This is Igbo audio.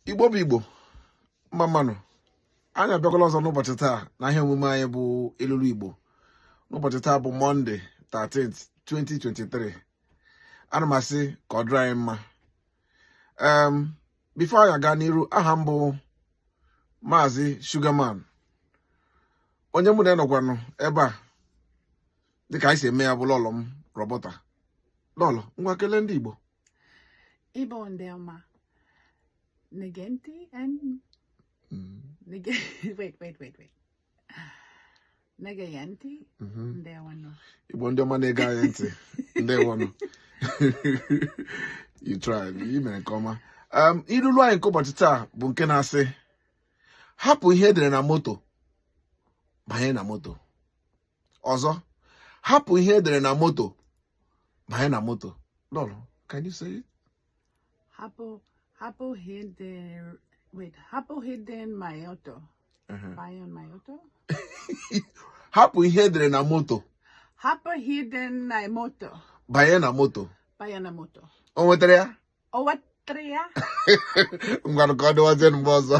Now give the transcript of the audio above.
Igbo bụ Igbo mmanụ anyị abịakwala ọzọ n'ụbọchị taa na ihe omume anyị bụ Ilulu Igbo. N'ụbọchị taa bụ Monday 13th 2023. Ana m asị ka ọ dịrị anyị mma. Bifo anyị aga n'iru, aha m bụ Maazị Sugarman, onye mụ na nọkwanụ ebe a dịka anyị si eme ya bụ lọlọ m Robota. Lọlọ, ngwa kelee ndị Igbo. Igbo ndị ọma. Negenti and wait. Negenti. Ndewano. Igbo ndị ọma na-ege anyị ntị. Ndewano. You tried. You mere nke ọma. Ilulu anyị nke ụbọchị taa bụ nke na-asị hapụ ihe edere na moto banye na moto. Ọzọ, hapụ ihe edere na moto banye na moto. Lolo, can you say it? Hapu hidden my auto. Buy on my auto. Hapụ ihe edere na moto. Hapu hidden my moto. Banye na moto. Buy na moto. O nwetara ya? O wetara ya? Ngwanụ ka ọ dịwazie mgbe ọzọ.